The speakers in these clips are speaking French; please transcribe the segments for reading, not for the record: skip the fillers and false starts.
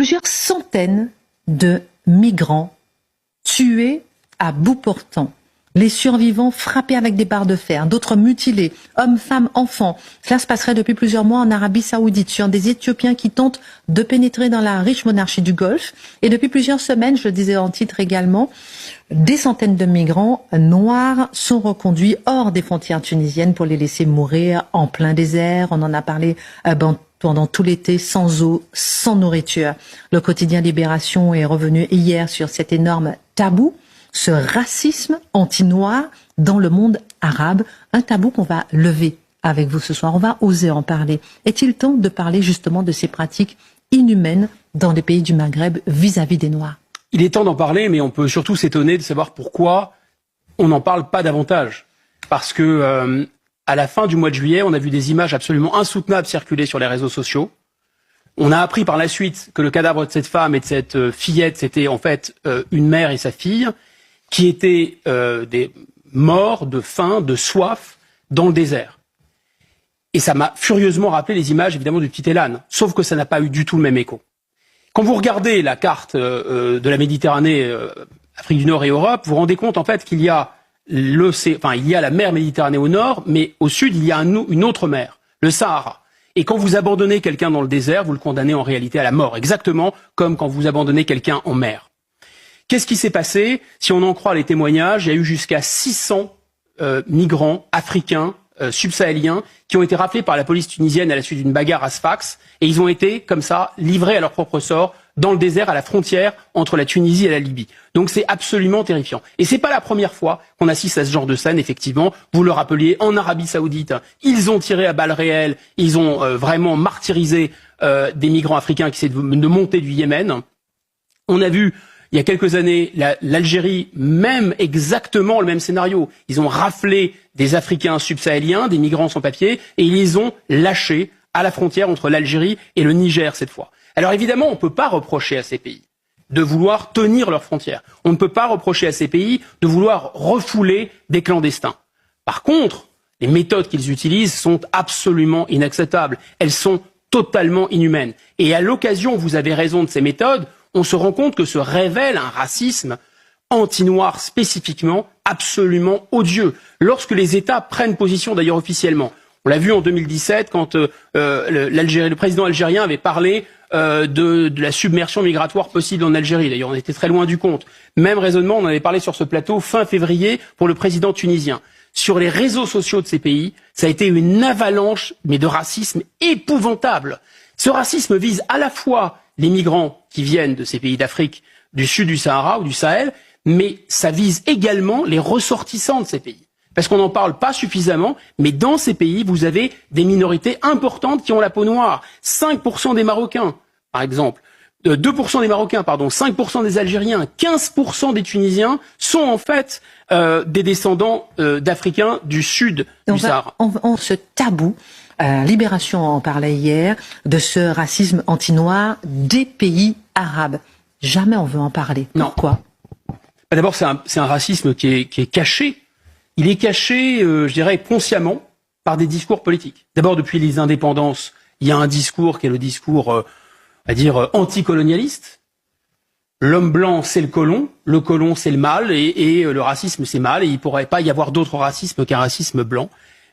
Plusieurs centaines de migrants tués à bout portant. Les survivants frappés avec des barres de fer, d'autres mutilés, hommes, femmes, enfants. Cela se passerait depuis plusieurs mois en Arabie Saoudite sur des Éthiopiens qui tentent de pénétrer dans la riche monarchie du Golfe. Et depuis plusieurs semaines, je le disais en titre également, des centaines de migrants noirs sont reconduits hors des frontières tunisiennes pour les laisser mourir en plein désert. On en a parlé pendant tout l'été, sans eau, sans nourriture. Le quotidien Libération est revenu hier sur cet énorme tabou, ce racisme anti-noir dans le monde arabe, un tabou qu'on va lever avec vous ce soir. On va oser en parler. Est-il temps de parler justement de ces pratiques inhumaines dans les pays du Maghreb vis-à-vis des Noirs? Il est temps d'en parler, mais on peut surtout s'étonner de savoir pourquoi on n'en parle pas davantage. Parce que à la fin du mois de juillet, on a vu des images absolument insoutenables circuler sur les réseaux sociaux. On a appris par la suite que le cadavre de cette femme et de cette fillette, c'était en fait une mère et sa fille, qui étaient des morts de faim, de soif, dans le désert. Et ça m'a furieusement rappelé les images, évidemment, du petit Elan. Sauf que ça n'a pas eu du tout le même écho. Quand vous regardez la carte de la Méditerranée, Afrique du Nord et Europe, vous vous rendez compte, en fait, qu'il y a il y a la mer Méditerranée au nord, mais au sud, il y a une autre mer, le Sahara. Et quand vous abandonnez quelqu'un dans le désert, vous le condamnez en réalité à la mort, exactement comme quand vous abandonnez quelqu'un en mer. Qu'est-ce qui s'est passé? Si on en croit les témoignages, il y a eu jusqu'à 600 migrants africains, subsahéliens, qui ont été rappelés par la police tunisienne à la suite d'une bagarre à Sfax, et ils ont été, comme ça, livrés à leur propre sort, dans le désert, à la frontière entre la Tunisie et la Libye. Donc c'est absolument terrifiant. Et c'est pas la première fois qu'on assiste à ce genre de scène, effectivement. Vous le rappeliez, en Arabie Saoudite, ils ont tiré à balles réelles, ils ont vraiment martyrisé des migrants africains qui essaient de monter du Yémen. On a vu, il y a quelques années, l'Algérie, même exactement le même scénario. Ils ont raflé des Africains subsahéliens, des migrants sans papier, et ils les ont lâchés à la frontière entre l'Algérie et le Niger cette fois. Alors évidemment, on ne peut pas reprocher à ces pays de vouloir tenir leurs frontières. On ne peut pas reprocher à ces pays de vouloir refouler des clandestins. Par contre, les méthodes qu'ils utilisent sont absolument inacceptables. Elles sont totalement inhumaines. Et à l'occasion, vous avez raison de ces méthodes, on se rend compte que se révèle un racisme anti-noir spécifiquement absolument odieux. Lorsque les États prennent position d'ailleurs officiellement. On l'a vu en 2017 quand le président algérien avait parlé de la submersion migratoire possible en Algérie. D'ailleurs, on était très loin du compte. Même raisonnement, on en avait parlé sur ce plateau fin février pour le président tunisien. Sur les réseaux sociaux de ces pays, ça a été une avalanche, mais de racisme épouvantable. Ce racisme vise à la fois les migrants qui viennent de ces pays d'Afrique, du sud du Sahara ou du Sahel, mais ça vise également les ressortissants de ces pays. Parce qu'on n'en parle pas suffisamment, mais dans ces pays, vous avez des minorités importantes qui ont la peau noire. 5% des Marocains, par exemple. 2% des Marocains, pardon. 5% des Algériens. 15% des Tunisiens sont en fait des descendants d'Africains du sud du Sahara. Ce tabou, Libération en parlait hier, de ce racisme anti-noir des pays arabes. Jamais on veut en parler. Non. Pourquoi? D'abord, c'est un racisme qui est caché. Il est caché, je dirais, consciemment par des discours politiques. D'abord, depuis les indépendances, il y a un discours qui est le discours, on va dire, anticolonialiste. L'homme blanc, c'est le colon c'est le mal, et le racisme, c'est mal, et il ne pourrait pas y avoir d'autre racisme qu'un racisme blanc.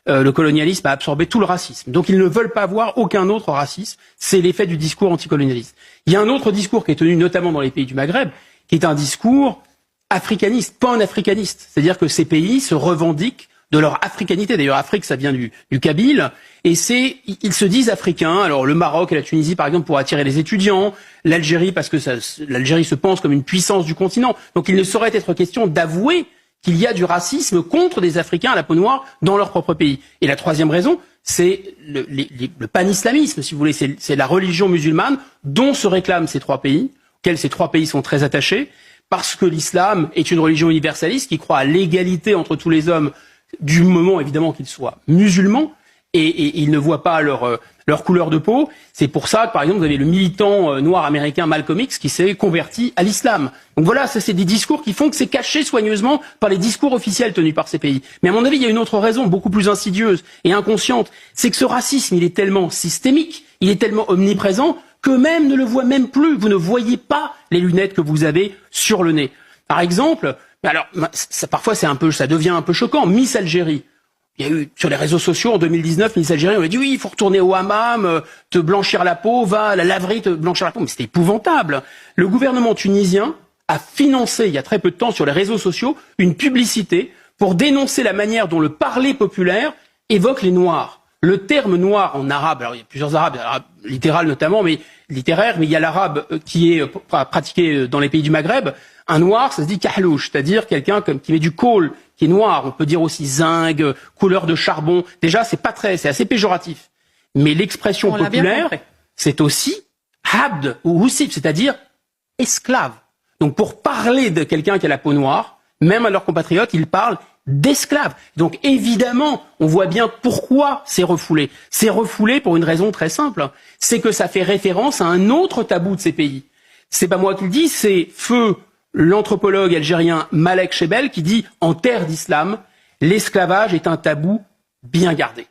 Le colonialisme a absorbé tout le racisme. Donc ils ne veulent pas voir aucun autre racisme. C'est l'effet du discours anticolonialiste. Il y a un autre discours qui est tenu notamment dans les pays du Maghreb, qui est un discours africaniste, pan-africaniste. C'est-à-dire que ces pays se revendiquent de leur africanité. D'ailleurs, Afrique, ça vient du kabyle. Et ils se disent africains. Alors, le Maroc et la Tunisie, par exemple, pour attirer les étudiants. L'Algérie, parce que l'Algérie se pense comme une puissance du continent. Donc, il ne saurait être question d'avouer qu'il y a du racisme contre des Africains à la peau noire dans leur propre pays. Et la troisième raison, c'est le pan-islamisme, si vous voulez. C'est la religion musulmane dont se réclament ces trois pays, auxquels ces trois pays sont très attachés. Parce que l'islam est une religion universaliste qui croit à l'égalité entre tous les hommes, du moment évidemment qu'ils soient musulmans, et ils ne voient pas leur couleur de peau. C'est pour ça que, par exemple, vous avez le militant noir américain Malcolm X qui s'est converti à l'islam. Donc voilà, ça c'est des discours qui font que c'est caché soigneusement par les discours officiels tenus par ces pays. Mais à mon avis, il y a une autre raison, beaucoup plus insidieuse et inconsciente, c'est que ce racisme, il est tellement systémique, il est tellement omniprésent, qu'eux-mêmes ne le voient même plus. Vous ne voyez pas les lunettes que vous avez sur le nez. Par exemple, alors parfois ça devient un peu choquant. Miss Algérie. Il y a eu sur les réseaux sociaux en 2019, Miss Algérie, on a dit oui, il faut retourner au hammam, te blanchir la peau, va à la laverie te blanchir la peau. Mais c'était épouvantable. Le gouvernement tunisien a financé, il y a très peu de temps, sur les réseaux sociaux, une publicité pour dénoncer la manière dont le parler populaire évoque les Noirs. Le terme noir en arabe, alors il y a plusieurs arabes, l'arabe littéral notamment, mais littéraire, mais il y a l'arabe qui est pratiqué dans les pays du Maghreb. Un noir, ça se dit kahlouche, c'est-à-dire quelqu'un qui met du kohl, qui est noir. On peut dire aussi zinc, couleur de charbon. Déjà, c'est assez péjoratif. Mais l'expression populaire, c'est aussi abd ou houssib, c'est-à-dire esclave. Donc, pour parler de quelqu'un qui a la peau noire, même à leurs compatriotes, ils parlent d'esclaves. Donc, évidemment, on voit bien pourquoi c'est refoulé. C'est refoulé pour une raison très simple. C'est que ça fait référence à un autre tabou de ces pays. C'est pas moi qui le dis, c'est feu l'anthropologue algérien Malek Chebel qui dit « En terre d'islam, l'esclavage est un tabou bien gardé ».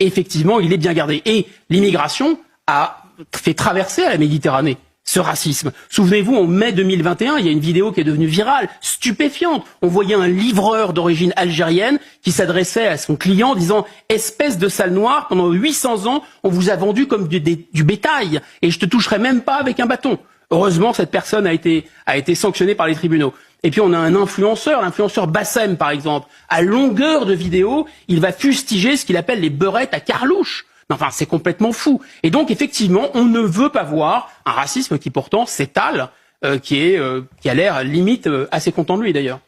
Effectivement, il est bien gardé. Et l'immigration a fait traverser à la Méditerranée ce racisme. Souvenez-vous, en mai 2021, il y a une vidéo qui est devenue virale, stupéfiante. On voyait un livreur d'origine algérienne qui s'adressait à son client en disant « Espèce de sale noire, pendant 800 ans, on vous a vendu comme du bétail et je te toucherai même pas avec un bâton ». Heureusement, cette personne a été sanctionnée par les tribunaux. Et puis on a un influenceur, l'influenceur Bassem par exemple. À longueur de vidéo, il va fustiger ce qu'il appelle les beurettes à carlouche. Enfin, c'est complètement fou. Et donc effectivement, on ne veut pas voir un racisme qui pourtant s'étale, qui a l'air limite assez content de lui d'ailleurs.